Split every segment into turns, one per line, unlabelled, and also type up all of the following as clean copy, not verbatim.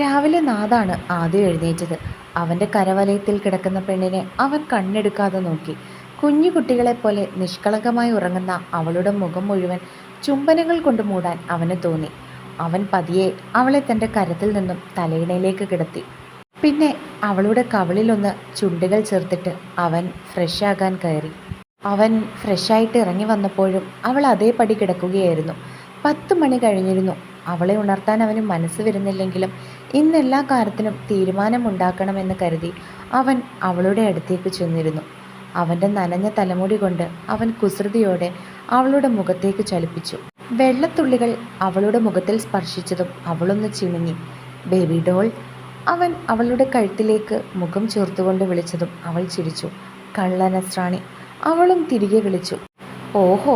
രാവിലെ നാഥാണ് ആദ്യം എഴുന്നേറ്റത്. അവൻ്റെ കരവലയത്തിൽ കിടക്കുന്ന പെണ്ണിനെ അവൻ കണ്ണെടുക്കാതെ നോക്കി. കുഞ്ഞു കുട്ടികളെപ്പോലെ നിഷ്കളങ്കമായി ഉറങ്ങുന്ന അവളുടെ മുഖം മുഴുവൻ ചുംബനങ്ങൾ കൊണ്ട് മൂടാൻ അവന് തോന്നി. അവൻ പതിയെ അവളെ തൻ്റെ കരത്തിൽ നിന്നും തലയിണയിലേക്ക് കിടത്തി. പിന്നെ അവളുടെ കവിളിലൊന്ന് ചുണ്ടുകൾ ചേർത്തിട്ട് അവൻ ഫ്രഷാകാൻ കയറി. അവൻ ഫ്രഷായിട്ട് ഇറങ്ങി വന്നപ്പോഴും അവൾ അതേപടി കിടക്കുകയായിരുന്നു. 10 മണി കഴിഞ്ഞിരുന്നു. അവളെ ഉണർത്താൻ അവന് മനസ്സ് വരുന്നില്ലെങ്കിലും ഇന്നെല്ലാ കാര്യത്തിനും തീരുമാനമുണ്ടാക്കണമെന്ന് കരുതി അവൻ അവളുടെ അടുത്തേക്ക് ചെന്നിരുന്നു. അവൻ്റെ നനഞ്ഞ തലമുടി കൊണ്ട് അവൻ കുസൃതിയോടെ അവളുടെ മുഖത്തേക്ക് ചലിപ്പിച്ചു. വെള്ളത്തുള്ളികൾ അവളുടെ മുഖത്തിൽ സ്പർശിച്ചതും അവളൊന്ന് ചിണുങ്ങി. Baby doll. അവൻ അവളുടെ കഴുത്തിലേക്ക് മുഖം ചേർത്തുകൊണ്ട് വിളിച്ചതും അവൾ ചിരിച്ചു. കള്ളനസ്രാണി. അവളും തിരികെ വിളിച്ചു. ഓഹോ,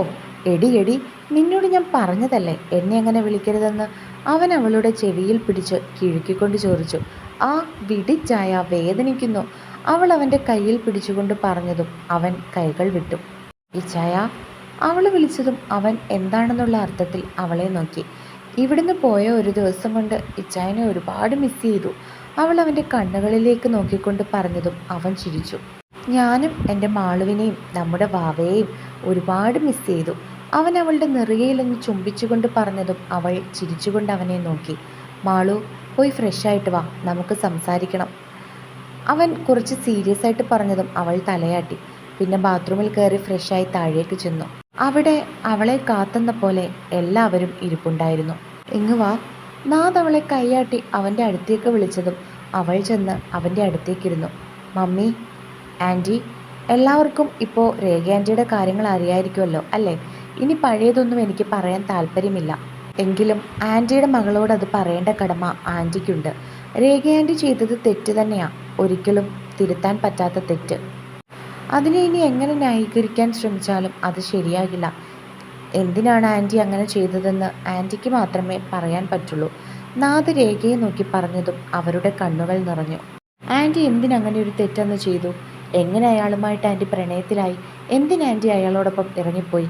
എടി എടി, നിന്നോട് ഞാൻ പറഞ്ഞതല്ലേ എന്നെ അങ്ങനെ വിളിക്കരുതെന്ന്. അവൻ അവളുടെ ചെവിയിൽ പിടിച്ച് കിഴുക്കിക്കൊണ്ട് ചോദിച്ചു. ആ വിടിച്ചായ, വേദനിക്കുന്നു. അവൾ അവൻ്റെ കയ്യിൽ പിടിച്ചുകൊണ്ട് പറഞ്ഞതും അവൻ കൈകൾ വിട്ടു. ഇച്ചായ. അവൾ വിളിച്ചതും അവൻ എന്താണെന്നുള്ള അർത്ഥത്തിൽ അവളെ നോക്കി. ഇവിടുന്ന് പോയ ഒരു ദിവസം കൊണ്ട് ഇച്ചായനെ ഒരുപാട് മിസ് ചെയ്തു. അവൾ അവൻ്റെ കണ്ണുകളിലേക്ക് നോക്കിക്കൊണ്ട് പറഞ്ഞതും അവൻ ചിരിച്ചു. ഞാനും എൻ്റെ മാളുവിനെയും നമ്മുടെ വാവയെയും ഒരുപാട് മിസ് ചെയ്തു. അവൻ അവളുടെ നെറുകയിലൊന്ന് ചുംബിച്ചുകൊണ്ട് പറഞ്ഞതും അവൾ ചിരിച്ചുകൊണ്ട് അവനെ നോക്കി. മാളു, പോയി ഫ്രഷായിട്ട് വാ, നമുക്ക് സംസാരിക്കണം. അവൻ കുറച്ച് സീരിയസ് ആയിട്ട് പറഞ്ഞതും അവൾ തലയാട്ടി. പിന്നെ ബാത്റൂമിൽ കയറി ഫ്രഷായി താഴേക്ക് ചെന്നു. അവിടെ അവളെ കാത്തുന്ന പോലെ എല്ലാവരും ഇരിപ്പുണ്ടായിരുന്നു. ഇങ്ങ് വാ. നാഥ് അവളെ കൈയാട്ടി അവൻ്റെ അടുത്തേക്ക് വിളിച്ചതും അവൾ ചെന്ന് അവൻ്റെ അടുത്തേക്കിരുന്നു. മമ്മി, ആൻറ്റി, എല്ലാവർക്കും ഇപ്പോൾ രേഖ ആൻറ്റിയുടെ കാര്യങ്ങൾ അറിയായിരിക്കുമല്ലോ അല്ലേ? ഇനി പഴയതൊന്നും എനിക്ക് പറയാൻ താല്പര്യമില്ല. എങ്കിലും ആൻറ്റിയുടെ മകളോട് അത് പറയേണ്ട കടമ ആൻറ്റിക്കുണ്ട്. രേഖ ആൻറ്റി ചെയ്തത് തെറ്റ് തന്നെയാണ്, ഒരിക്കലും തിരുത്താൻ പറ്റാത്ത തെറ്റ്. അതിനെ ഇനി എങ്ങനെ ന്യായീകരിക്കാൻ ശ്രമിച്ചാലും അത് ശരിയാകില്ല. എന്തിനാണ് ആൻറ്റി അങ്ങനെ ചെയ്തതെന്ന് ആൻറ്റിക്ക് മാത്രമേ പറയാൻ പറ്റുള്ളൂ. നാഥ് രേഖയെ നോക്കി പറഞ്ഞതും അവരുടെ കണ്ണുകൾ നിറഞ്ഞു. ആൻറ്റി എന്തിനങ്ങനെ ഒരു തെറ്റെന്ന് ചെയ്തു? എങ്ങനെ അയാളുമായിട്ട് ആൻറ്റി പ്രണയത്തിലായി? എന്തിന് ആൻറ്റി അയാളോടൊപ്പം ഇറങ്ങിപ്പോയി?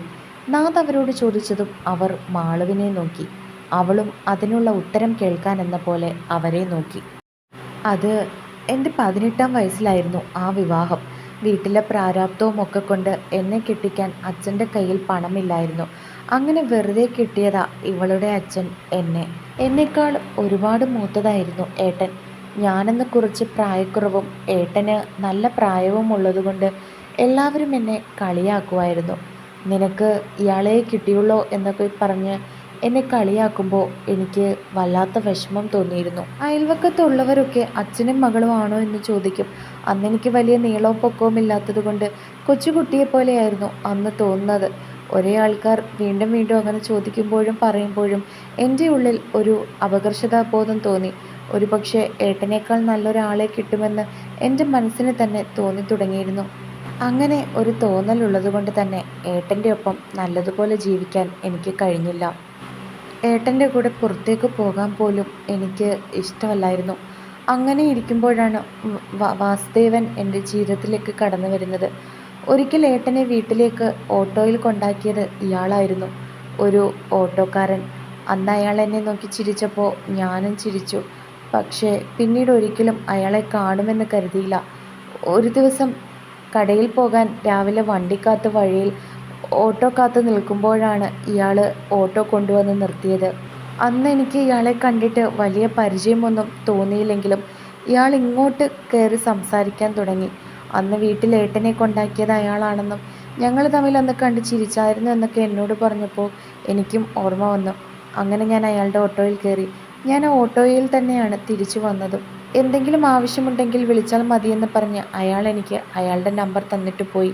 നാഥ് അവരോട് ചോദിച്ചതും അവർ മാളുവിനെ നോക്കി. അവളും അതിനുള്ള ഉത്തരം കേൾക്കാൻ എന്ന പോലെ അവരെ നോക്കി. അത് എൻ്റെ 18-ാം വയസ്സിലായിരുന്നു ആ വിവാഹം. വീട്ടിലെ പ്രാരാബ്ദവും ഒക്കെ കൊണ്ട് എന്നെ കെട്ടിക്കാൻ അച്ഛൻ്റെ കയ്യിൽ പണമില്ലായിരുന്നു. അങ്ങനെ വെറുതെ കിട്ടിയതാ ഇവളുടെ അച്ഛൻ എന്നെ. എന്നേക്കാൾ ഒരുപാട് മൂത്തതായിരുന്നു ഏട്ടൻ. ഞാനെന്ന് കുറച്ച് പ്രായക്കുറവും ഏട്ടന് നല്ല പ്രായവും ഉള്ളതുകൊണ്ട് എല്ലാവരും എന്നെ കളിയാക്കുമായിരുന്നു. നിനക്ക് ഇയാളെ കിട്ടിയുള്ളോ എന്നൊക്കെ പറഞ്ഞ് എന്നെ കളിയാക്കുമ്പോൾ എനിക്ക് വല്ലാത്ത വിഷമം തോന്നിയിരുന്നു. അയൽവക്കത്തുള്ളവരൊക്കെ അച്ഛനും മകളും ആണോ എന്ന് ചോദിക്കും. അന്നെനിക്ക് വലിയ നീളവും പൊക്കവും ഇല്ലാത്തത് കൊണ്ട് കൊച്ചുകുട്ടിയെപ്പോലെയായിരുന്നു അന്ന് തോന്നുന്നത്. ഒരേ ആൾക്കാർ വീണ്ടും വീണ്ടും അങ്ങനെ ചോദിക്കുമ്പോഴും പറയുമ്പോഴും എൻ്റെ ഉള്ളിൽ ഒരു അപകർഷതാബോധം തോന്നി. ഒരുപക്ഷെ ഏട്ടനേക്കാൾ നല്ലൊരാളെ കിട്ടുമെന്ന് എൻ്റെ മനസ്സിന് തന്നെ തോന്നി തുടങ്ങിയിരുന്നു. അങ്ങനെ ഒരു തോന്നലുള്ളതുകൊണ്ട് തന്നെ ഏട്ടൻ്റെ ഒപ്പം നല്ലതുപോലെ ജീവിക്കാൻ എനിക്ക് കഴിഞ്ഞില്ല. ഏട്ടൻ്റെ കൂടെ പുറത്തേക്ക് പോകാൻ പോലും എനിക്ക് ഇഷ്ടമല്ലായിരുന്നു. അങ്ങനെ ഇരിക്കുമ്പോഴാണ് വാസുദേവൻ എൻ്റെ ജീവിതത്തിലേക്ക് കടന്നു വരുന്നത്. ഒരിക്കൽ ഏട്ടനെ വീട്ടിലേക്ക് ഓട്ടോയിൽ കൊണ്ടാക്കിയത് ഇയാളായിരുന്നു, ഒരു ഓട്ടോക്കാരൻ. അന്ന് അയാൾ എന്നെ നോക്കി ചിരിച്ചപ്പോൾ ഞാനും ചിരിച്ചു. പക്ഷേ പിന്നീട് ഒരിക്കലും അയാളെ കാണുമെന്ന് കരുതിയില്ല. ഒരു ദിവസം കടയിൽ പോകാൻ രാവിലെ വണ്ടിക്കാത്ത് വഴിയിൽ ഓട്ടോ കാത്ത് നിൽക്കുമ്പോഴാണ് ഇയാൾ ഓട്ടോ കൊണ്ടുവന്ന് നിർത്തിയത്. അന്ന് എനിക്ക് ഇയാളെ കണ്ടിട്ട് വലിയ പരിചയമൊന്നും തോന്നിയില്ലെങ്കിലും ഇയാൾ ഇങ്ങോട്ട് കയറി സംസാരിക്കാൻ തുടങ്ങി. അന്ന് വീട്ടിൽ ഏട്ടനെ കൊണ്ടാക്കിയത് അയാളാണെന്നും ഞങ്ങൾ തമ്മിൽ അന്ന് കണ്ട് ചിരിച്ചായിരുന്നു എന്നൊക്കെ എന്നോട് പറഞ്ഞപ്പോൾ എനിക്കും ഓർമ്മ വന്നു. അങ്ങനെ ഞാൻ അയാളുടെ ഓട്ടോയിൽ കയറി. ഞാൻ ആ ഓട്ടോയിൽ തന്നെയാണ് തിരിച്ചു വന്നതും. എന്തെങ്കിലും ആവശ്യമുണ്ടെങ്കിൽ വിളിച്ചാൽ മതിയെന്ന് പറഞ്ഞ് അയാൾ എനിക്ക് അയാളുടെ നമ്പർ തന്നിട്ട് പോയി.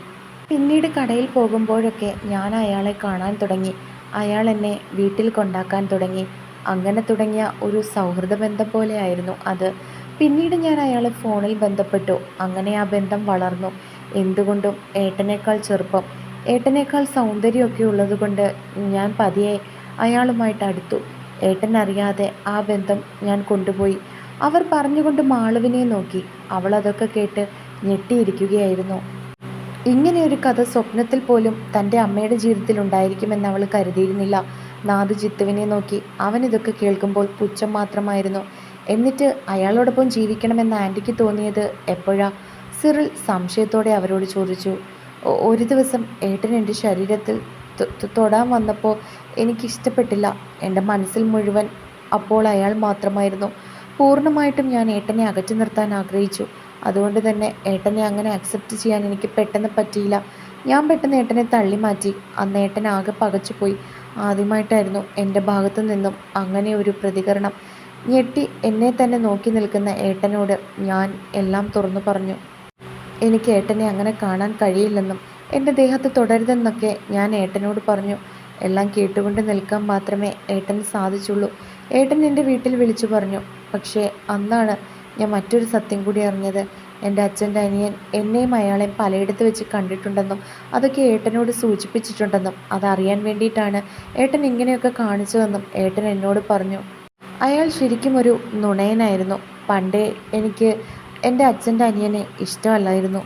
പിന്നീട് കടയിൽ പോകുമ്പോഴൊക്കെ ഞാൻ അയാളെ കാണാൻ തുടങ്ങി. അയാൾ എന്നെ വീട്ടിൽ കൊണ്ടാക്കാൻ തുടങ്ങി. അങ്ങനെ തുടങ്ങിയ ഒരു സൗഹൃദ ബന്ധം പോലെയായിരുന്നു അത്. പിന്നീട് ഞാൻ അയാളെ ഫോണിൽ ബന്ധപ്പെട്ടു. അങ്ങനെ ആ ബന്ധം വളർന്നു. എന്തുകൊണ്ടും ഏട്ടനേക്കാൾ ചെറുപ്പം, ഏട്ടനേക്കാൾ സൗന്ദര്യമൊക്കെ ഉള്ളതുകൊണ്ട് ഞാൻ പതിയെ അയാളുമായിട്ട് അടുത്തു. ഏട്ടൻ അറിയാതെ ആ ബന്ധം ഞാൻ കൊണ്ടുപോയി. അവർ പറഞ്ഞുകൊണ്ട് മാളുവിനെ നോക്കി. അവൾ അതൊക്കെ കേട്ട് ഞെട്ടിയിരിക്കുകയായിരുന്നു. ഇങ്ങനെയൊരു കഥ സ്വപ്നത്തിൽ പോലും തൻ്റെ അമ്മയുടെ ജീവിതത്തിൽ ഉണ്ടായിരിക്കുമെന്ന് അവൾ കരുതിയിരുന്നില്ല. നാഥ് ജിത്തുവിനെ നോക്കി. അവൻ ഇതൊക്കെ കേൾക്കുമ്പോൾ പുച്ഛം മാത്രമായിരുന്നു. എന്നിട്ട് അയാളോടൊപ്പം ജീവിക്കണമെന്ന് ആൻറ്റിക്ക് തോന്നിയത് എപ്പോഴാ? സിറിൽ സംശയത്തോടെ അവരോട് ചോദിച്ചു. ഒരു ദിവസം ഏട്ടൻ എൻ്റെ ശരീരത്തിൽ തൊടാൻ വന്നപ്പോൾ എനിക്കിഷ്ടപ്പെട്ടില്ല. എൻ്റെ മനസ്സിൽ മുഴുവൻ അപ്പോൾ അയാൾ മാത്രമായിരുന്നു. പൂർണ്ണമായിട്ടും ഞാൻ ഏട്ടനെ അകറ്റി നിർത്താൻ ആഗ്രഹിച്ചു. അതുകൊണ്ട് തന്നെ ഏട്ടനെ അങ്ങനെ അക്സെപ്റ്റ് ചെയ്യാൻ എനിക്ക് പെട്ടെന്ന് പറ്റിയില്ല. ഞാൻ പെട്ടെന്ന് ഏട്ടനെ തള്ളി മാറ്റി. അന്ന് ഏട്ടൻ ആകെ പകച്ചുപോയി. ആദ്യമായിട്ടായിരുന്നു എൻ്റെ ഭാഗത്തു നിന്നും അങ്ങനെ ഒരു പ്രതികരണം. ഞെട്ടി എന്നെ തന്നെ നോക്കി നിൽക്കുന്ന ഏട്ടനോട് ഞാൻ എല്ലാം തുറന്നു പറഞ്ഞു. എനിക്ക് ഏട്ടനെ അങ്ങനെ കാണാൻ കഴിയില്ലെന്നും എൻ്റെ ദേഹത്ത് തുടരുതെന്നൊക്കെ ഞാൻ ഏട്ടനോട് പറഞ്ഞു. എല്ലാം കേട്ടുകൊണ്ട് നിൽക്കാൻ മാത്രമേ ഏട്ടന് സാധിച്ചുള്ളൂ. ഏട്ടൻ എൻ്റെ വീട്ടിൽ വിളിച്ചു പറഞ്ഞു. പക്ഷേ അന്നാണ് ഞാൻ മറ്റൊരു സത്യം കൂടി അറിഞ്ഞത്. എൻ്റെ അച്ഛൻ്റെ അനിയൻ എന്നെയും അയാളെയും പലയിടത്ത് വെച്ച് കണ്ടിട്ടുണ്ടെന്നും അതൊക്കെ ഏട്ടനോട് സൂചിപ്പിച്ചിട്ടുണ്ടെന്നും അതറിയാൻ വേണ്ടിയിട്ടാണ് ഏട്ടൻ ഇങ്ങനെയൊക്കെ കാണിച്ചതെന്നും ഏട്ടൻ എന്നോട് പറഞ്ഞു. അയാൾ ശരിക്കും ഒരു നുണയനായിരുന്നു. പണ്ടേ എനിക്ക് എൻ്റെ അച്ഛൻ്റെ അനിയനെ ഇഷ്ടമല്ലായിരുന്നു.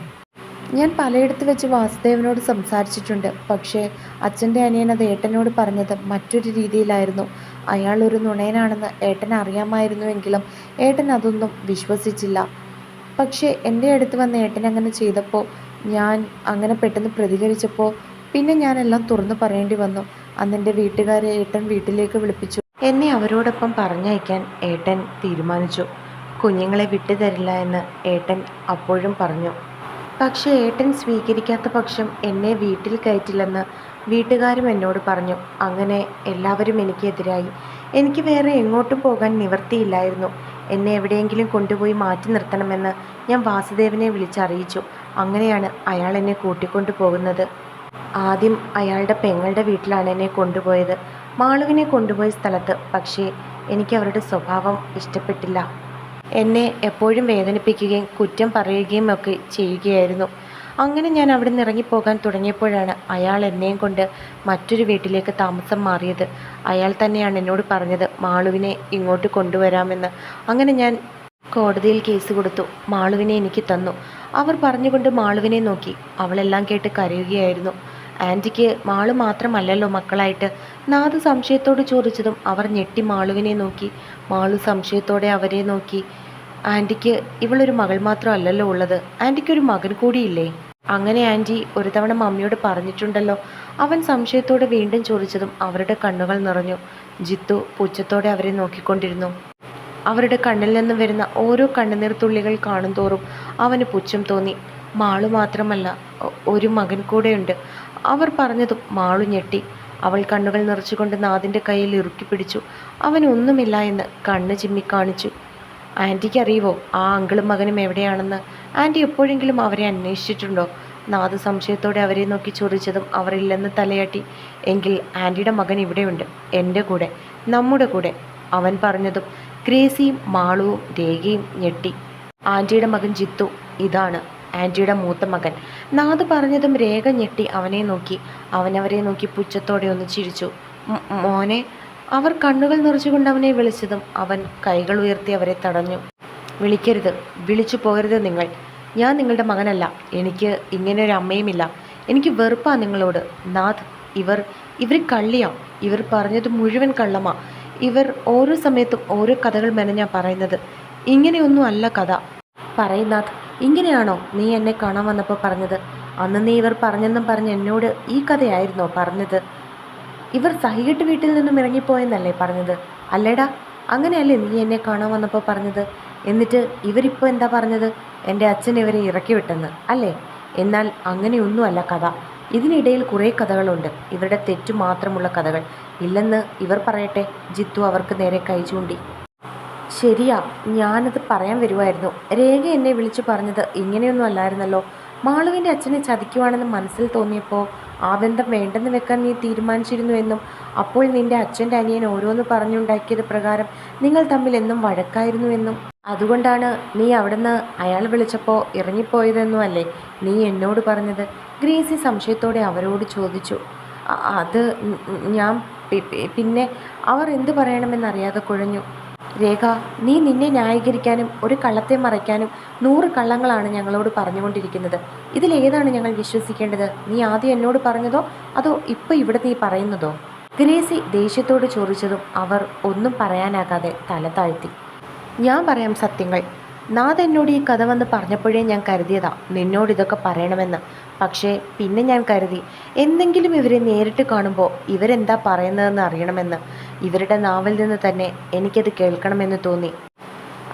ഞാൻ പലയിടത്ത് വെച്ച് വാസുദേവനോട് സംസാരിച്ചിട്ടുണ്ട്. പക്ഷേ അച്ഛൻ്റെ അനിയൻ അത് ഏട്ടനോട് പറഞ്ഞത് മറ്റൊരു രീതിയിലായിരുന്നു. അയാൾ ഒരു നുണയനാണെന്ന് ഏട്ടൻ അറിയാമായിരുന്നുവെങ്കിലും ഏട്ടൻ അതൊന്നും വിശ്വസിച്ചില്ല. പക്ഷേ എൻ്റെ അടുത്ത് വന്ന് ഏട്ടൻ അങ്ങനെ ചെയ്തപ്പോൾ ഞാൻ അങ്ങനെ പെട്ടെന്ന് പ്രതികരിച്ചപ്പോൾ പിന്നെ ഞാനെല്ലാം തുറന്നു പറയേണ്ടി വന്നു. അന്നെൻ്റെ വീട്ടുകാരെ ഏട്ടൻ വീട്ടിലേക്ക് വിളിപ്പിച്ചു. എന്നെ അവരോടൊപ്പം പറഞ്ഞയക്കാൻ ഏട്ടൻ തീരുമാനിച്ചു. കുഞ്ഞുങ്ങളെ വിട്ടുതരില്ല എന്ന് ഏട്ടൻ അപ്പോഴും പറഞ്ഞു. പക്ഷേ ഏട്ടൻ സ്വീകരിക്കാത്ത പക്ഷം എന്നെ വീട്ടിൽ കയറ്റില്ലെന്ന് വീട്ടുകാരും എന്നോട് പറഞ്ഞു. അങ്ങനെ എല്ലാവരും എനിക്കെതിരായി. എനിക്ക് വേറെ എങ്ങോട്ടും പോകാൻ നിവൃത്തിയില്ലായിരുന്നു. എന്നെ എവിടെയെങ്കിലും കൊണ്ടുപോയി മാറ്റി നിർത്തണമെന്ന് ഞാൻ വാസുദേവനെ വിളിച്ചറിയിച്ചു. അങ്ങനെയാണ് അയാൾ എന്നെ കൂട്ടിക്കൊണ്ടു പോകുന്നത്. ആദ്യം അയാളുടെ പെങ്ങളുടെ വീട്ടിലാണ് എന്നെ കൊണ്ടുപോയത്, മാളുവിനെ കൊണ്ടുപോയ സ്ഥലത്ത്. പക്ഷേ എനിക്ക് അവരുടെ സ്വഭാവം ഇഷ്ടപ്പെട്ടില്ല. എന്നെ എപ്പോഴും വേദനിപ്പിക്കുകയും കുറ്റം പറയുകയും ഒക്കെ ചെയ്യുകയായിരുന്നു. അങ്ങനെ ഞാൻ അവിടെ നിന്ന് ഇറങ്ങിപ്പോകാൻ തുടങ്ങിയപ്പോഴാണ് അയാൾ എന്നെയും കൊണ്ട് മറ്റൊരു വീട്ടിലേക്ക് താമസം മാറിയത്. അയാൾ തന്നെയാണ് എന്നോട് പറഞ്ഞത് മാളുവിനെ ഇങ്ങോട്ട് കൊണ്ടുവരാമെന്ന്. അങ്ങനെ ഞാൻ കോടതിയിൽ കേസ് കൊടുത്തു. മാളുവിനെ എനിക്ക് തന്നു. അവർ പറഞ്ഞുകൊണ്ട് മാളുവിനെ നോക്കി. അവളെല്ലാം കേട്ട് കരയുകയായിരുന്നു. ആൻറ്റിക്ക് മാളു മാത്രമല്ലല്ലോ മക്കളായിട്ട്? നാഥ് സംശയത്തോട് ചോദിച്ചതും അവർ ഞെട്ടി മാളുവിനെ നോക്കി. മാളു സംശയത്തോടെ അവരെ നോക്കി. ആൻറ്റിക്ക് ഇവളൊരു മകൾ മാത്രമല്ലല്ലോ ഉള്ളത്, ആൻറ്റിക്കൊരു മകൻ കൂടിയില്ലേ? അങ്ങനെ ആൻറ്റി ഒരു തവണ മമ്മിയോട് പറഞ്ഞിട്ടുണ്ടല്ലോ. അവൻ സംശയത്തോടെ വീണ്ടും ചോദിച്ചതും അവരുടെ കണ്ണുകൾ നിറഞ്ഞു. ജിത്തു പുച്ഛത്തോടെ അവരെ നോക്കിക്കൊണ്ടിരുന്നു. അവരുടെ കണ്ണിൽ നിന്നും വരുന്ന ഓരോ കണ്ണുനീർ തുള്ളികൾ കാണും തോറും അവന് പുച്ഛം തോന്നി. മാളു മാത്രമല്ല, ഒരു മകൻ കൂടെയുണ്ട്. അവർ പറഞ്ഞതും മാളു ഞെട്ടി. അവൾ കണ്ണുകൾ നിറച്ചുകൊണ്ട് നാഥിൻ്റെ കയ്യിൽ ഇറുക്കി പിടിച്ചു. അവൻ ഒന്നുമില്ല എന്ന് കണ്ണ് ചിമ്മി കാണിച്ചു. ആൻറ്റിക്ക് അറിയുമോ ആ അങ്കിളും മകനും എവിടെയാണെന്ന്? ആൻറ്റി എപ്പോഴെങ്കിലും അവരെ അന്വേഷിച്ചിട്ടുണ്ടോ? നാഥ് സംശയത്തോടെ അവരെ നോക്കി ചോദിച്ചതും അവർ ഇല്ലെന്ന് തലയാട്ടി. എങ്കിൽ ആൻറ്റിയുടെ മകൻ ഇവിടെയുണ്ട്, എൻ്റെ കൂടെ, നമ്മുടെ കൂടെ. അവൻ പറഞ്ഞതും ഗ്രേസിയും മാളുവും രേഖയും ഞെട്ടി. ആൻറ്റിയുടെ മകൻ ജിത്തു ഇതാണ് ആൻറ്റിയുടെ മൂത്ത മകൻ. നാഥ് പറഞ്ഞതും രേഖ ഞെട്ടി അവനെ നോക്കി. അവനവരെ നോക്കി പുച്ഛത്തോടെ ഒന്ന് ചിരിച്ചു. മോനെ. അവർ കണ്ണുകൾ നിറച്ചുകൊണ്ട് അവനെ വിളിച്ചതും അവൻ കൈകൾ ഉയർത്തി അവരെ തടഞ്ഞു. വിളിക്കരുത്, വിളിച്ചു പോകരുത് നിങ്ങൾ. ഞാൻ നിങ്ങളുടെ മകനല്ല. എനിക്ക് ഇങ്ങനെ ഒരു അമ്മയുമില്ല. എനിക്ക് വെറുപ്പാ നിങ്ങളോട്. നാഥ്, ഇവർ കള്ളിയാ. ഇവർ പറഞ്ഞത് മുഴുവൻ കള്ളമാ. ഇവർ ഓരോ സമയത്തും ഓരോ കഥകൾ മെനഞ്ഞാ പറയുന്നത്. ഇങ്ങനെയൊന്നും അല്ല കഥ. പറയുന്നാഥ്, ഇങ്ങനെയാണോ നീ എന്നെ കാണാൻ വന്നപ്പോൾ പറഞ്ഞത്? അന്ന് നീ ഇവർ പറഞ്ഞെന്നും പറഞ്ഞ് എന്നോട് ഈ കഥയായിരുന്നോ പറഞ്ഞത്? ഇവർ സഹികെട്ട് വീട്ടിൽ നിന്നും ഇറങ്ങിപ്പോയെന്നല്ലേ പറഞ്ഞത്? അല്ലേടാ, അങ്ങനെയല്ലേ നീ എന്നെ കാണാൻ വന്നപ്പോൾ പറഞ്ഞത്? എന്നിട്ട് ഇവരിപ്പോൾ എന്താ പറഞ്ഞത്? എൻ്റെ അച്ഛൻ ഇവരെ ഇറക്കി വിട്ടെന്ന് അല്ലേ? എന്നാൽ അങ്ങനെയൊന്നുമല്ല കഥ. ഇതിനിടയിൽ കുറേ കഥകളുണ്ട്, ഇവരുടെ തെറ്റു മാത്രമുള്ള കഥകൾ. ഇല്ലെന്ന് ഇവർ പറയട്ടെ. ജിത്തു അവർക്ക് നേരെ കൈ ചൂണ്ടി. ശരിയാ, ഞാനത് പറയാൻ വരുമായിരുന്നു. രേഖ എന്നെ വിളിച്ചു പറഞ്ഞത് ഇങ്ങനെയൊന്നും അല്ലായിരുന്നല്ലോ. മാളുവിൻ്റെ അച്ഛനെ ചതിക്കുവാണെന്ന് മനസ്സിൽ തോന്നിയപ്പോൾ ആ ബന്ധം വേണ്ടെന്ന് വെക്കാൻ നീ തീരുമാനിച്ചിരുന്നുവെന്നും അപ്പോൾ നിൻ്റെ അച്ഛൻ്റെ അനിയൻ ഓരോന്ന് പറഞ്ഞുണ്ടാക്കിയത് പ്രകാരം നിങ്ങൾ തമ്മിൽ എന്നും വഴക്കായിരുന്നുവെന്നും അതുകൊണ്ടാണ് നീ അവിടുന്ന് അയാൾ വിളിച്ചപ്പോൾ ഇറങ്ങിപ്പോയതെന്നും അല്ലേ നീ എന്നോട് പറഞ്ഞത്? ഗ്രേസി സംശയത്തോടെ അവരോട് ചോദിച്ചു. അത് ഞാൻ പിന്നെ അവർ എന്തു പറയണമെന്നറിയാതെ കുഴഞ്ഞു. രേഖ, നീ നിന്നെ ന്യായീകരിക്കാനും ഒരു കള്ളത്തെ മറയ്ക്കാനും 100 കള്ളങ്ങളാണ് ഞങ്ങളോട് പറഞ്ഞുകൊണ്ടിരിക്കുന്നത്. ഇതിലേതാണ് ഞങ്ങൾ വിശ്വസിക്കേണ്ടത്? നീ ആദ്യം എന്നോട് പറഞ്ഞതോ അതോ ഇപ്പോൾ ഇവിടെ നീ പറയുന്നതോ? ഗ്രേസി ദേഷ്യത്തോട് ചോദിച്ചതും അവർ ഒന്നും പറയാനാകാതെ തല താഴ്ത്തി. ഞാൻ പറയാം സത്യങ്ങൾ. നാഥ് എന്നോട് ഈ കഥ വന്ന് പറഞ്ഞപ്പോഴേ ഞാൻ കരുതിയതാ നിന്നോട് ഇതൊക്കെ പറയണമെന്ന്. പക്ഷേ പിന്നെ ഞാൻ കരുതി എന്തെങ്കിലും ഇവരെ നേരിട്ട് കാണുമ്പോൾ ഇവരെന്താ പറയുന്നതെന്ന് അറിയണമെന്ന്. ഇവരുടെ നാവിൽ നിന്ന് തന്നെ എനിക്കത് കേൾക്കണമെന്ന് തോന്നി.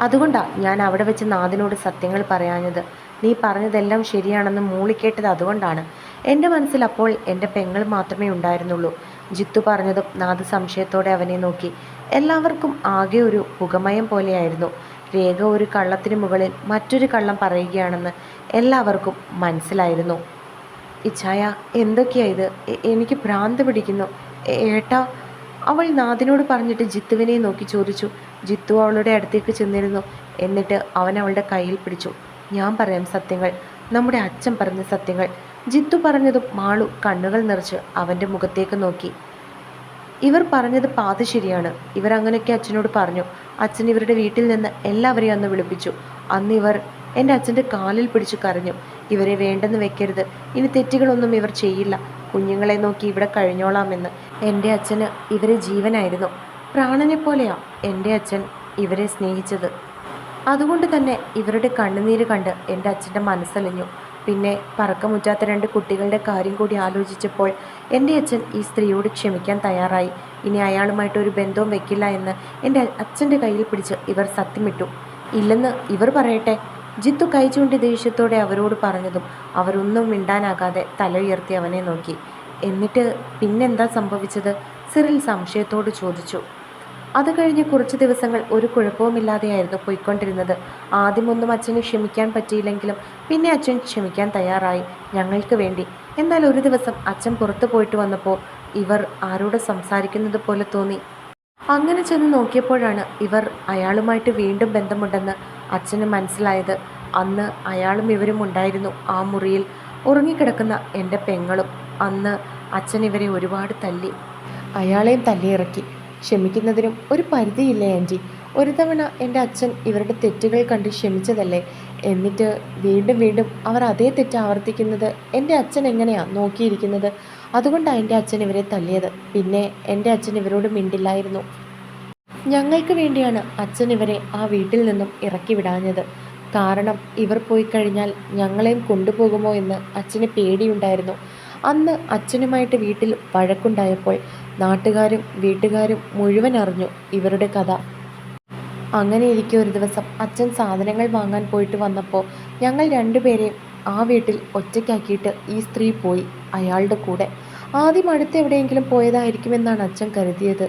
അതുകൊണ്ടാണ് ഞാൻ അവിടെ വെച്ച് നാഥിനോട് സത്യങ്ങൾ പറയാഞ്ഞത്. നീ പറഞ്ഞതെല്ലാം ശരിയാണെന്ന് മൂളിക്കേട്ടത് അതുകൊണ്ടാണ്. എൻ്റെ മനസ്സിൽ അപ്പോൾ എൻ്റെ പെങ്ങൾ മാത്രമേ ഉണ്ടായിരുന്നുള്ളൂ. ജിത്തു പറഞ്ഞതും നാഥ് സംശയത്തോടെ അവനെ നോക്കി. എല്ലാവർക്കും ആകെ ഒരു പുകമയം പോലെയായിരുന്നു. രേഖ ഒരു കള്ളത്തിന് മുകളിൽ മറ്റൊരു കള്ളം പറയുകയാണെന്ന് എല്ലാവർക്കും മനസ്സിലായിരുന്നു. ഇച്ഛായ, എന്തൊക്കെയാ ഇത്? എനിക്ക് ഭ്രാന്ത് പിടിക്കുന്നു. ഏട്ടാ, അവൾ നാഥിനോട് പറഞ്ഞിട്ട് ജിത്തുവിനെ നോക്കി ചോദിച്ചു. ജിത്തു അവളുടെ അടുത്തേക്ക് ചെന്നിരുന്നു. എന്നിട്ട് അവൻ അവളുടെ കയ്യിൽ പിടിച്ചു. ഞാൻ പറയാം സത്യങ്ങൾ, നമ്മുടെ അച്ഛൻ പറഞ്ഞ സത്യങ്ങൾ. ജിത്തു പറഞ്ഞതും മാളു കണ്ണുകൾ നിറച്ച് അവൻ്റെ മുഖത്തേക്ക് നോക്കി. ഇവർ പറഞ്ഞത് പാതി ശരിയാണ്. ഇവർ അങ്ങനെയൊക്കെ അച്ഛനോട് പറഞ്ഞു. അച്ഛൻ ഇവരുടെ വീട്ടിൽ നിന്ന് എല്ലാവരെയും അന്ന് വിളിപ്പിച്ചു. അന്ന് ഇവർ എൻ്റെ അച്ഛൻ്റെ കാലിൽ പിടിച്ചു കരഞ്ഞു. ഇവരെ വേണ്ടെന്ന് വെക്കരുത്, ഇനി തെറ്റുകളൊന്നും ഇവർ ചെയ്യില്ല, കുഞ്ഞുങ്ങളെ നോക്കി ഇവിടെ കഴിഞ്ഞോളാമെന്ന്. എൻ്റെ അച്ഛന് ഇവരെ ജീവനായിരുന്നു, പ്രാണനെ പോലെയാ എൻ്റെ അച്ഛൻ ഇവരെ സ്നേഹിച്ചത്. അതുകൊണ്ട് തന്നെ ഇവരുടെ കണ്ണുനീര് കണ്ട് എൻ്റെ അച്ഛൻ്റെ മനസ്സലിഞ്ഞു. പിന്നെ പറക്കമുറ്റാത്ത രണ്ട് കുട്ടികളുടെ കാര്യം കൂടി ആലോചിച്ചപ്പോൾ എൻ്റെ അച്ഛൻ ഈ സ്ത്രീയോട് ക്ഷമിക്കാൻ തയ്യാറായി. ഇനി അയാളുമായിട്ടൊരു ബന്ധവും വെക്കില്ല എന്ന് എൻ്റെ അച്ഛൻ്റെ കയ്യിൽ പിടിച്ച് ഇവർ സത്യമിട്ടു. ഇല്ലെന്ന് ഇവർ പറയട്ടെ. ജിത്തു കൈ ചൂണ്ടി ദേഷ്യത്തോടെ അവരോട് പറഞ്ഞതും അവരൊന്നും മിണ്ടാനാകാതെ തല ഉയർത്തി അവനെ നോക്കി. എന്നിട്ട് പിന്നെന്താ സംഭവിച്ചത്? സിറിൽ സംശയത്തോട് ചോദിച്ചു. അത് കഴിഞ്ഞ് കുറച്ച് ദിവസങ്ങൾ ഒരു കുഴപ്പവുമില്ലാതെയായിരുന്നു പോയിക്കൊണ്ടിരുന്നത്. ആദ്യമൊന്നും അച്ഛന് ക്ഷമിക്കാൻ പറ്റിയില്ലെങ്കിലും പിന്നെ അച്ഛൻ ക്ഷമിക്കാൻ തയ്യാറായി, ഞങ്ങൾക്ക് വേണ്ടി. എന്നാൽ ഒരു ദിവസം അച്ഛൻ പുറത്തു പോയിട്ട് വന്നപ്പോൾ ഇവർ ആരോട് സംസാരിക്കുന്നത് പോലെ തോന്നി. അങ്ങനെ ചെന്ന് നോക്കിയപ്പോഴാണ് ഇവർ അയാളുമായിട്ട് വീണ്ടും ബന്ധമുണ്ടെന്ന് അച്ഛന് മനസ്സിലായത്. അന്ന് അയാളും ഇവരും ഉണ്ടായിരുന്നു ആ മുറിയിൽ, ഉറങ്ങിക്കിടക്കുന്ന എൻ്റെ പെങ്ങളും. അന്ന് അച്ഛൻ ഇവരെ ഒരുപാട് തല്ലി, അയാളെയും തല്ലിയിറക്കി. ക്ഷമിക്കുന്നതിനും ഒരു പരിധിയില്ലേ ആൻറ്റി? ഒരു തവണ എൻ്റെ അച്ഛൻ ഇവരുടെ തെറ്റുകൾ കണ്ട് ക്ഷമിച്ചതല്ലേ? എന്നിട്ട് വീണ്ടും വീണ്ടും അവർ അതേ തെറ്റ് ആവർത്തിക്കുന്നത് എൻ്റെ അച്ഛൻ എങ്ങനെയാണ് നോക്കിയിരിക്കുന്നത്? അതുകൊണ്ടാണ് എൻ്റെ അച്ഛൻ ഇവരെ തല്ലിയത്. പിന്നെ എൻ്റെ അച്ഛൻ ഇവരോട് മിണ്ടില്ലായിരുന്നു. ഞങ്ങൾക്ക് വേണ്ടിയാണ് അച്ഛൻ ഇവരെ ആ വീട്ടിൽ നിന്നും ഇറക്കി വിടാഞ്ഞത്. കാരണം ഇവർ പോയി കഴിഞ്ഞാൽ ഞങ്ങളെയും കൊണ്ടുപോകുമോ എന്ന് അച്ഛന് പേടിയുണ്ടായിരുന്നു. അന്ന് അച്ഛനുമായിട്ട് വീട്ടിൽ വഴക്കുണ്ടായപ്പോൾ നാട്ടുകാരും വീട്ടുകാരും മുഴുവൻ അറിഞ്ഞു ഇവരുടെ കഥ. അങ്ങനെ ഇരിക്കെ ഒരു ദിവസം അച്ഛൻ സാധനങ്ങൾ വാങ്ങാൻ പോയിട്ട് വന്നപ്പോൾ ഞങ്ങൾ രണ്ടുപേരെയും ആ വീട്ടിൽ ഒറ്റയ്ക്കാക്കിയിട്ട് ഈ സ്ത്രീ പോയി അയാളുടെ കൂടെ. ആദ്യം അടുത്ത് എവിടെയെങ്കിലും പോയതായിരിക്കുമെന്നാണ് അച്ഛൻ കരുതിയത്.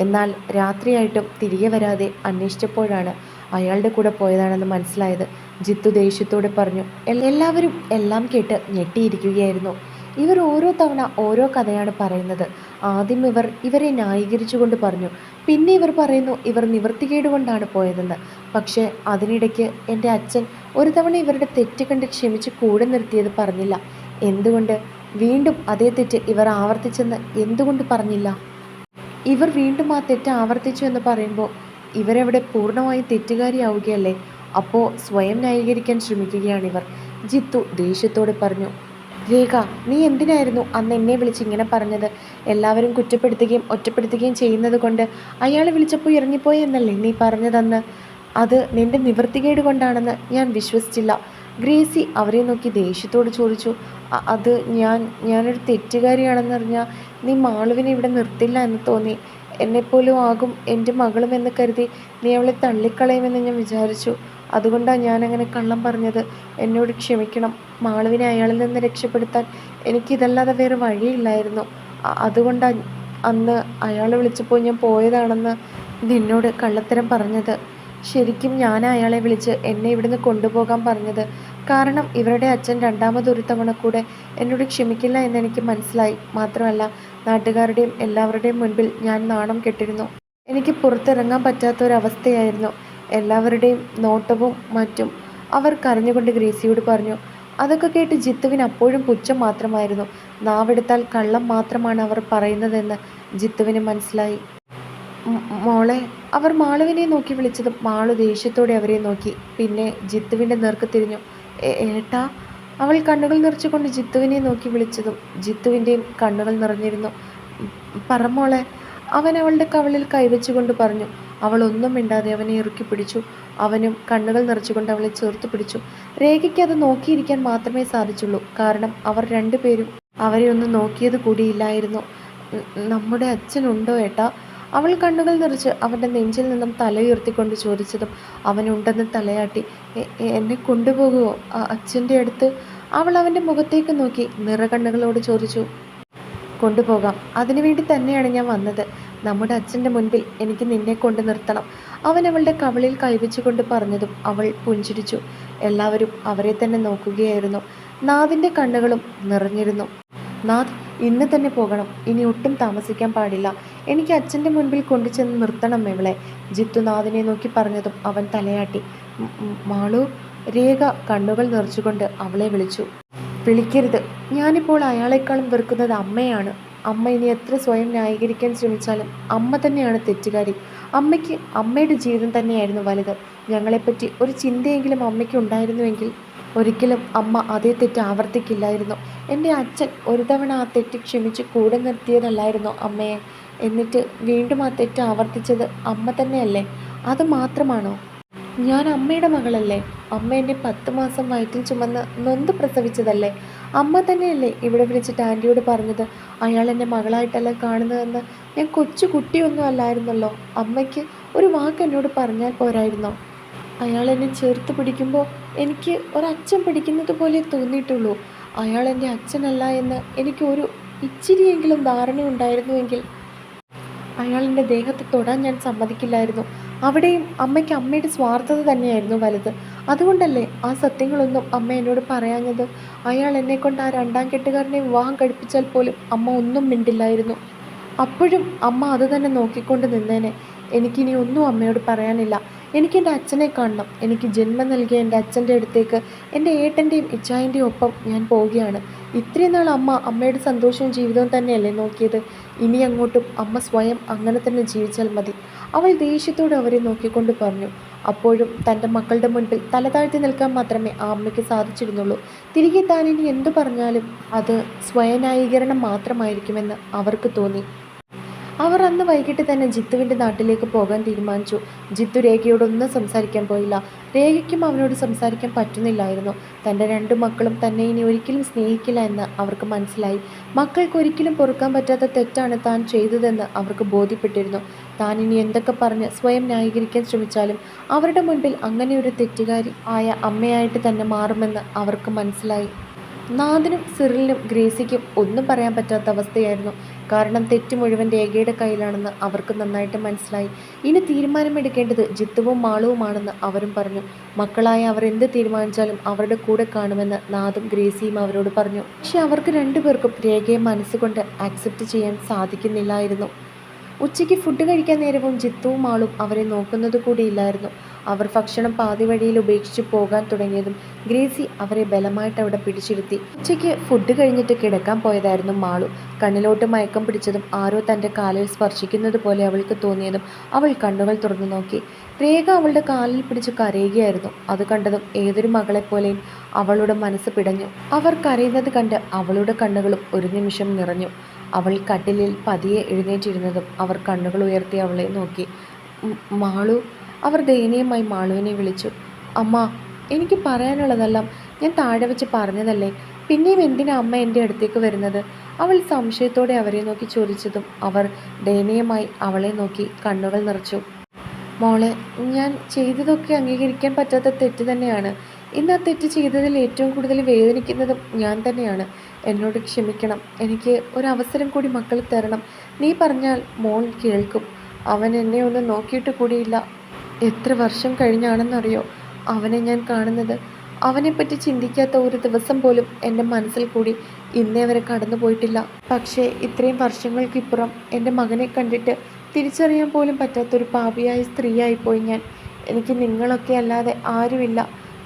എന്നാൽ രാത്രിയായിട്ടും തിരികെ വരാതെ അന്വേഷിച്ചപ്പോഴാണ് അയാളുടെ കൂടെ പോയതാണെന്ന് മനസ്സിലായത്. ജിത്തു ദേഷ്യത്തോടെ പറഞ്ഞു. എല്ലാവരും എല്ലാം കേട്ട് ഞെട്ടിയിരിക്കുകയായിരുന്നു. ഇവർ ഓരോ തവണ ഓരോ കഥയാണ് പറയുന്നത്. ആദ്യം ഇവരെ ന്യായീകരിച്ചുകൊണ്ട് പറഞ്ഞു. പിന്നെ ഇവർ പറയുന്നു ഇവർ നിവൃത്തികേട് കൊണ്ടാണ് പോയതെന്ന്. പക്ഷേ അതിനിടയ്ക്ക് എൻ്റെ അച്ഛൻ ഒരു തവണ ഇവരുടെ തെറ്റ് കണ്ട് ക്ഷമിച്ച് കൂടെ നിർത്തിയത് പറഞ്ഞില്ല. എന്തുകൊണ്ട് വീണ്ടും അതേ തെറ്റ് ഇവർ ആവർത്തിച്ചെന്ന് എന്തുകൊണ്ട് പറഞ്ഞില്ല? ഇവർ വീണ്ടും ആ തെറ്റ് ആവർത്തിച്ചു എന്ന് പറയുമ്പോൾ ഇവരെവിടെ പൂർണ്ണമായും തെറ്റുകാരിയാവുകയല്ലേ? അപ്പോൾ സ്വയം ന്യായീകരിക്കാൻ ശ്രമിക്കുകയാണിവർ. ജിത്തു ദേഷ്യത്തോടെ പറഞ്ഞു. രേഖ, നീ എന്തിനായിരുന്നു അന്ന് എന്നെ വിളിച്ച് ഇങ്ങനെ പറഞ്ഞത്? എല്ലാവരും കുറ്റപ്പെടുത്തുകയും ഒറ്റപ്പെടുത്തുകയും ചെയ്യുന്നത് കൊണ്ട് അയാൾ വിളിച്ചപ്പോൾ ഇറങ്ങിപ്പോയി എന്നല്ലേ നീ പറഞ്ഞതെന്ന്? അത് നിന്റെ നിവൃത്തികേട് കൊണ്ടാണെന്ന് ഞാൻ വിശ്വസിച്ചില്ല. ഗ്രേസി അവരെ നോക്കി ദേഷ്യത്തോട് ചോദിച്ചു. അത് ഞാനൊരു തെറ്റുകാരിയാണെന്നറിഞ്ഞാൽ നീ മാളുവിനെ ഇവിടെ നിർത്തില്ല എന്ന് തോന്നി. എന്നെപ്പോലും ആകും എൻ്റെ മകളും എന്ന് കരുതി നീ അവളെ തള്ളിക്കളയുമെന്ന് ഞാൻ വിചാരിച്ചു. അതുകൊണ്ടാണ് ഞാനങ്ങനെ കള്ളം പറഞ്ഞത്. എന്നോട് ക്ഷമിക്കണം. മാളുവിനെ അയാളിൽ നിന്ന് രക്ഷപ്പെടുത്താൻ എനിക്കിതല്ലാതെ വേറെ വഴിയില്ലായിരുന്നു. അതുകൊണ്ടാണ് അന്ന് അയാൾ വിളിച്ചപ്പോൾ ഞാൻ പോയതാണെന്ന് നിന്നോട് കള്ളത്തരം പറഞ്ഞത്. ശരിക്കും ഞാൻ അയാളെ വിളിച്ച് എന്നെ ഇവിടുന്ന് കൊണ്ടുപോകാൻ പറഞ്ഞത്. കാരണം ഇവരുടെ അച്ഛൻ രണ്ടാമതൊരു തവണ കൂടെ എന്നോട് ക്ഷമിക്കില്ല എന്നെനിക്ക് മനസ്സിലായി. മാത്രമല്ല നാട്ടുകാരുടെയും എല്ലാവരുടെയും മുൻപിൽ ഞാൻ നാണം കെട്ടിരുന്നു. എനിക്ക് പുറത്തിറങ്ങാൻ പറ്റാത്തൊരവസ്ഥയായിരുന്നു. എല്ലാവരുടെയും നോട്ടവും മറ്റും. അവർ കരഞ്ഞുകൊണ്ട് ഗ്രേസിയോട് പറഞ്ഞു. അതൊക്കെ കേട്ട് ജിത്തുവിന് അപ്പോഴും പുച്ഛം മാത്രമായിരുന്നു. നാവെടുത്താൽ കള്ളം മാത്രമാണ് അവർ പറയുന്നതെന്ന് ജിത്തുവിന് മനസ്സിലായി. മോളെ, അവർ മാളുവിനെ നോക്കി വിളിച്ചതും മാളു ദേഷ്യത്തോടെ അവരെ നോക്കി. പിന്നെ ജിത്തുവിൻ്റെ നേർക്ക് തിരിഞ്ഞു. ഏട്ടാ, അവൾ കണ്ണുകൾ നിറച്ചുകൊണ്ട് ജിത്തുവിനെ നോക്കി വിളിച്ചതും ജിത്തുവിൻ്റെയും കണ്ണുകൾ നിറഞ്ഞിരുന്നു. പറ മോളെ, അവൻ അവളുടെ കവളിൽ കൈവച്ചുകൊണ്ട് പറഞ്ഞു. അവൾ ഒന്നും മിണ്ടാതെ അവനെ ഇറുക്കി പിടിച്ചു. അവനും കണ്ണുകൾ നിറച്ചുകൊണ്ട് അവളെ ചേർത്ത് പിടിച്ചു. രേഖയ്ക്ക് അത് നോക്കിയിരിക്കാൻ മാത്രമേ സാധിച്ചുള്ളൂ. കാരണം അവർ രണ്ടുപേരും അവരെ ഒന്ന് നോക്കിയത് കൂടിയില്ലായിരുന്നു. നമ്മുടെ അച്ഛനുണ്ടോ ഏട്ടാ? അവൾ കണ്ണുകൾ നിറച്ച് അവൻ്റെ നെഞ്ചിൽ നിന്നും തലയുയർത്തിക്കൊണ്ട് ചോദിച്ചതും അവനുണ്ടെന്ന് തലയാട്ടി. എന്നെ കൊണ്ടുപോകുമോ അച്ഛൻ്റെ അടുത്ത്? അവൾ അവൻ്റെ മുഖത്തേക്ക് നോക്കി നിറകണ്ണുകളോട് ചോദിച്ചു. കൊണ്ടുപോകാം. അതിനുവേണ്ടി തന്നെയാണ് ഞാൻ വന്നത്. നമ്മുടെ അച്ഛൻ്റെ മുൻപിൽ എനിക്ക് നിന്നെ കൊണ്ട് നിർത്തണം. അവൻ അവളുടെ കവിളിൽ കൈവച്ചുകൊണ്ട് പറഞ്ഞതും അവൾ പുഞ്ചിരിച്ചു. എല്ലാവരും അവരെ തന്നെ നോക്കുകയായിരുന്നു. നാദിൻ്റെ കണ്ണുകളും നിറഞ്ഞിരുന്നു. നാദ്, ഇന്ന് തന്നെ പോകണം. ഇനി ഒട്ടും താമസിക്കാൻ പാടില്ല. എനിക്ക് അച്ഛൻ്റെ മുൻപിൽ കൊണ്ടുചെന്ന് നിർത്തണം ഇവളെ. ജിത്തു നാദിനെ നോക്കി പറഞ്ഞതും അവൻ തലയാട്ടി. മാളു. രേഖ കണ്ണുകൾ നിറച്ചുകൊണ്ട് അവളെ വിളിച്ചു. വിളിക്കരുത്. ഞാനിപ്പോൾ അയാളെക്കാളും വെറുക്കുന്നത് അമ്മയാണ്. അമ്മ ഇനി എത്ര സ്വയം ന്യായീകരിക്കാൻ ശ്രമിച്ചാലും അമ്മ തന്നെയാണ് തെറ്റുകാരി. അമ്മയ്ക്ക് അമ്മയുടെ ജീവിതം തന്നെയായിരുന്നു വലുത്. ഞങ്ങളെപ്പറ്റി ഒരു ചിന്തയെങ്കിലും അമ്മയ്ക്ക് ഉണ്ടായിരുന്നുവെങ്കിൽ ഒരിക്കലും അമ്മ അതേ തെറ്റ് ആവർത്തിക്കില്ലായിരുന്നു. എൻ്റെ അച്ഛൻ ഒരു തവണ ആ തെറ്റ് ക്ഷമിച്ച് കൂടെ നിർത്തിയതല്ലായിരുന്നോ അമ്മയെ? എന്നിട്ട് വീണ്ടും ആ തെറ്റ് ആവർത്തിച്ചത് അമ്മ തന്നെയല്ലേ? അത് മാത്രമാണോ? ഞാൻ അമ്മയുടെ മകളല്ലേ? അമ്മ എന്നെ 10 മാസം വയറ്റിൽ ചുമന്ന് നൊന്ത് പ്രസവിച്ചതല്ലേ? അമ്മ തന്നെയല്ലേ ഇവിടെ വിളിച്ചിട്ട് ആൻറ്റിയോട് പറഞ്ഞത് അയാൾ എന്നെ മകളായിട്ടല്ല കാണുന്നതെന്ന്? ഞാൻ കൊച്ചു കുട്ടിയൊന്നും അല്ലായിരുന്നല്ലോ. അമ്മയ്ക്ക് ഒരു വാക്ക് എന്നോട് പറഞ്ഞാൽ പോരായിരുന്നോ? അയാൾ എന്നെ ചേർത്ത് പിടിക്കുമ്പോൾ എനിക്ക് ഒരച്ഛൻ പിടിക്കുന്നത് പോലെ തോന്നിയിട്ടുള്ളൂ. അയാൾ എൻ്റെ അച്ഛനല്ല എന്ന് എനിക്ക് ഒരു ഇച്ചിരിയെങ്കിലും ധാരണ ഉണ്ടായിരുന്നുവെങ്കിൽ അയാൾ എൻ്റെ ദേഹത്ത് തൊടാൻ ഞാൻ സമ്മതിക്കില്ലായിരുന്നു. അവിടെയും അമ്മയ്ക്ക് അമ്മയുടെ സ്വാർത്ഥത തന്നെയായിരുന്നു വലുത്. അതുകൊണ്ടല്ലേ ആ സത്യങ്ങളൊന്നും അമ്മ എന്നോട് പറയാഞ്ഞത്? അയാൾ എന്നെക്കൊണ്ട് ആ 2ാം കെട്ടുകാരനെ വിവാഹം കഴിപ്പിച്ചാൽ പോലും അമ്മ ഒന്നും മിണ്ടില്ലായിരുന്നു. അപ്പോഴും അമ്മ അത് തന്നെ നോക്കിക്കൊണ്ട് നിന്നേനെ. എനിക്കിനി ഒന്നും അമ്മയോട് പറയാനില്ല. എനിക്കെൻ്റെ അച്ഛനെ കാണണം. എനിക്ക് ജന്മം നൽകിയ എൻ്റെ അച്ഛൻ്റെ അടുത്തേക്ക് എൻ്റെ ഏട്ടൻ്റെയും ഇച്ചായൻ്റെയും ഒപ്പം ഞാൻ പോവുകയാണ്. ഇത്രയും നാൾ അമ്മ അമ്മയുടെ സന്തോഷവും ജീവിതവും തന്നെയല്ലേ നോക്കിയത്? ഇനി അങ്ങോട്ടും അമ്മ സ്വയം അങ്ങനെ തന്നെ ജീവിച്ചാൽ മതി. അവൾ ദേഷ്യത്തോടെ അവരെ നോക്കിക്കൊണ്ട് പറഞ്ഞു. അപ്പോഴും തൻ്റെ മക്കളുടെ മുൻപിൽ തല താഴ്ത്തി നിൽക്കാൻ മാത്രമേ ആ അമ്മയ്ക്ക് സാധിച്ചിരുന്നുള്ളൂ. തിരികെ താനിനി എന്തു പറഞ്ഞാലും അത് സ്വയന്യായീകരണം മാത്രമായിരിക്കുമെന്ന് അവർക്ക് തോന്നി. അവർ അന്ന് വൈകിട്ട് തന്നെ ജിത്തുവിൻ്റെ നാട്ടിലേക്ക് പോകാൻ തീരുമാനിച്ചു. ജിത്തു രേഖയോടൊന്നും സംസാരിക്കാൻ പോയില്ല. രേഖയ്ക്കും അവനോട് സംസാരിക്കാൻ പറ്റുന്നില്ലായിരുന്നു. തൻ്റെ 2 മക്കളും തന്നെ ഇനി ഒരിക്കലും സ്നേഹിക്കില്ല എന്ന് അവർക്ക് മനസ്സിലായി. മക്കൾക്ക് ഒരിക്കലും പൊറുക്കാൻ പറ്റാത്ത തെറ്റാണ് താൻ ചെയ്തതെന്ന് അവർക്ക് ബോധ്യപ്പെട്ടിരുന്നു. താൻ ഇനി എന്തൊക്കെ പറഞ്ഞ് സ്വയം ന്യായീകരിക്കാൻ ശ്രമിച്ചാലും അവരുടെ മുൻപിൽ അങ്ങനെയൊരു തെറ്റുകാരി ആയ അമ്മയായിട്ട് തന്നെ മാറുമെന്ന് അവർക്ക് മനസ്സിലായി. നാദിനും സിറിലിനും ഗ്രേസിക്കും ഒന്നും പറയാൻ പറ്റാത്ത അവസ്ഥയായിരുന്നു. കാരണം തെറ്റ് മുഴുവൻ രേഖയുടെ കയ്യിലാണെന്ന് അവർക്ക് നന്നായിട്ട് മനസ്സിലായി. ഇനി തീരുമാനമെടുക്കേണ്ടത് ജിത്തുവും മാളുവുമാണെന്ന് അവരും പറഞ്ഞു. മക്കളായ അവർ എന്ത് തീരുമാനിച്ചാലും അവരുടെ കൂടെ കാണുമെന്ന് നാദും ഗ്രേസിയും അവരോട് പറഞ്ഞു. പക്ഷെ അവർക്ക് 2 പേർക്കും രേഖയെ മനസ്സുകൊണ്ട് ആക്സെപ്റ്റ് ചെയ്യാൻ സാധിക്കുന്നില്ലായിരുന്നു. ഉച്ചയ്ക്ക് ഫുഡ് കഴിക്കാൻ നേരവും ജിത്തുവും മാളും അവരെ നോക്കുന്നത് കൂടിയില്ലായിരുന്നു. അവർ ഭക്ഷണം പാതി വഴിയിൽ ഉപേക്ഷിച്ച് പോകാൻ തുടങ്ങിയതും ഗ്രേസി അവരെ ബലമായിട്ട് അവിടെ പിടിച്ചിരുത്തി. ഉച്ചയ്ക്ക് ഫുഡ് കഴിഞ്ഞിട്ട് കിടക്കാൻ പോയതായിരുന്നു മാളു. കണ്ണിലോട്ട് മയക്കം പിടിച്ചതും ആരോ തൻ്റെ കാലിൽ സ്പർശിക്കുന്നത് പോലെ അവൾക്ക് തോന്നിയതും അവൾ കണ്ണുകൾ തുറന്നു നോക്കി. രേഖ അവളുടെ കാലിൽ പിടിച്ച് കരയുകയായിരുന്നു. അത് കണ്ടതും ഏതൊരു മകളെപ്പോലെയും അവളുടെ മനസ്സ് പിടഞ്ഞു. അവർ കരയുന്നത് കണ്ട് അവളുടെ കണ്ണുകളും ഒരു നിമിഷം നിറഞ്ഞു. അവൾ കട്ടിലിൽ പതിയെ എഴുന്നേറ്റിരുന്നതും അവർ കണ്ണുകൾ ഉയർത്തി അവളെ നോക്കി. മാളു. അവർ ദയനീയമായി മാളുവിനെ വിളിച്ചു. അമ്മ, എനിക്ക് പറയാനുള്ളതെല്ലാം ഞാൻ താഴെ വെച്ച് പറഞ്ഞതല്ലേ? പിന്നെയും എന്തിനാ അമ്മ എൻ്റെ അടുത്തേക്ക് വരുന്നത്? അവൾ സംശയത്തോടെ അവരെ നോക്കി ചോദിച്ചതും അവർ ദയനീയമായി അവളെ നോക്കി കണ്ണുകൾ നിറച്ചു. മോളെ, ഞാൻ ചെയ്തതൊക്കെ അംഗീകരിക്കാൻ പറ്റാത്ത തെറ്റ് തന്നെയാണ്. ഇന്ന് ആ തെറ്റ് ചെയ്തതിൽ ഏറ്റവും കൂടുതൽ വേദനിക്കുന്നതും ഞാൻ തന്നെയാണ്. എന്നോട് ക്ഷമിക്കണം. എനിക്ക് ഒരവസരം കൂടി മക്കൾ തരണം. നീ പറഞ്ഞാൽ മോൾ കേൾക്കും. അവൻ എന്നെ ഒന്ന് നോക്കിയിട്ട് കൂടിയില്ല. എത്ര വർഷം കഴിഞ്ഞാണെന്നറിയോ അവനെ ഞാൻ കാണുന്നത്? അവനെപ്പറ്റി ചിന്തിക്കാത്ത ഒരു ദിവസം പോലും എൻ്റെ മനസ്സിൽ കൂടി ഇന്നേ വരെ കടന്നു പോയിട്ടില്ല. പക്ഷേ ഇത്രയും വർഷങ്ങൾക്കിപ്പുറം എൻ്റെ മകനെ കണ്ടിട്ട് തിരിച്ചറിയാൻ പോലും പറ്റാത്തൊരു പാപിയായ സ്ത്രീയായിപ്പോയി ഞാൻ. എനിക്ക് നിങ്ങളൊക്കെ അല്ലാതെ ആരുമില്ല.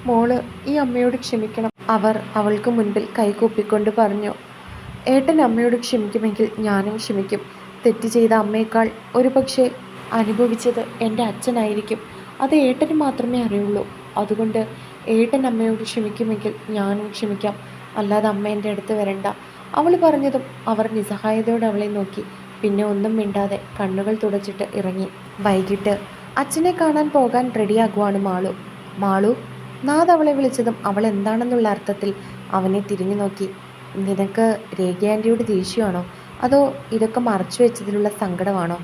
മോള് ഈ അമ്മയോട് ക്ഷമിക്കണം. അവർ അവൾക്ക് മുൻപിൽ കൈകൂപ്പിക്കൊണ്ട് പറഞ്ഞു. ഏട്ടൻ അമ്മയോട് ക്ഷമിക്കുമെങ്കിൽ ഞാനും ക്ഷമിക്കും. തെറ്റ് ചെയ്ത അമ്മയേക്കാൾ ഒരുപക്ഷെ അനുഭവിച്ചത് എൻ്റെ അച്ഛനായിരിക്കും. അത് ഏട്ടന് മാത്രമേ അറിയുള്ളൂ. അതുകൊണ്ട് ഏട്ടൻ അമ്മയോട് ക്ഷമിക്കുമെങ്കിൽ ഞാനും ക്ഷമിക്കാം. അല്ലാതെ അമ്മ എൻ്റെ അടുത്ത് വരണ്ട. അവൾ പറഞ്ഞതും അവർ നിസ്സഹായതയോടെ അവളെ നോക്കി. പിന്നെ ഒന്നും മിണ്ടാതെ കണ്ണുകൾ തുടച്ചിട്ട് ഇറങ്ങി. വൈകിട്ട് അച്ഛനെ കാണാൻ പോകാൻ റെഡിയാകുവാണ് മാളു. മാളു. നാഥ് അവളെ വിളിച്ചതും അവൾ എന്താണെന്നുള്ള അർത്ഥത്തിൽ അവനെ തിരിഞ്ഞു നോക്കി. നിനക്ക് രേഖ ആൻറ്റിയോട് ദേഷ്യമാണോ, അതോ ഇതൊക്കെ മറച്ചു വെച്ചതിലുള്ള സങ്കടമാണോ?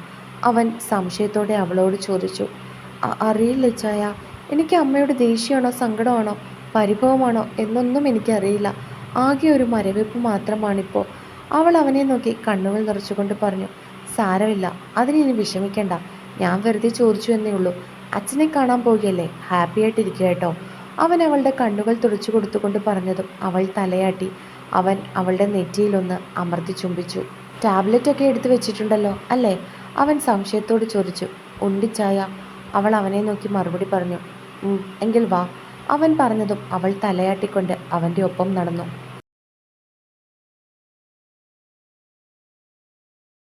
അവൻ സംശയത്തോടെ അവളോട് ചോദിച്ചു. അറിയില്ല ചായ. എനിക്ക് അമ്മയോട് ദേഷ്യമാണോ സങ്കടമാണോ പരിഭവമാണോ എന്നൊന്നും എനിക്കറിയില്ല. ആകെ ഒരു മരവിപ്പ് മാത്രമാണിപ്പോൾ. അവൾ അവനെ നോക്കി കണ്ണുകൾ നിറച്ചുകൊണ്ട് പറഞ്ഞു. സാരമില്ല, അതിനി വിഷമിക്കണ്ട. ഞാൻ വെറുതെ ചോദിച്ചു എന്നേ ഉള്ളൂ. അച്ഛനെ കാണാൻ പോകുകയല്ലേ, ഹാപ്പി ആയിട്ടിരിക്കുക കേട്ടോ. അവൻ അവളുടെ കണ്ണുകൾ തുടച്ചു കൊടുത്തുകൊണ്ട് പറഞ്ഞതും അവൾ തലയാട്ടി. അവൻ അവളുടെ നെറ്റിയിലൊന്ന് അമർത്തി ചുംബിച്ചു. ടാബ്ലറ്റൊക്കെ എടുത്തു വെച്ചിട്ടുണ്ടല്ലോ അല്ലേ? അവൻ സംശയത്തോട് ചോദിച്ചു. ഉണ്ടിച്ചായ. അവൾ അവനെ നോക്കി മറുപടി പറഞ്ഞു. എങ്കിൽ വാ. അവൻ പറഞ്ഞതും അവൾ തലയാട്ടിക്കൊണ്ട് അവൻ്റെ ഒപ്പം നടന്നു.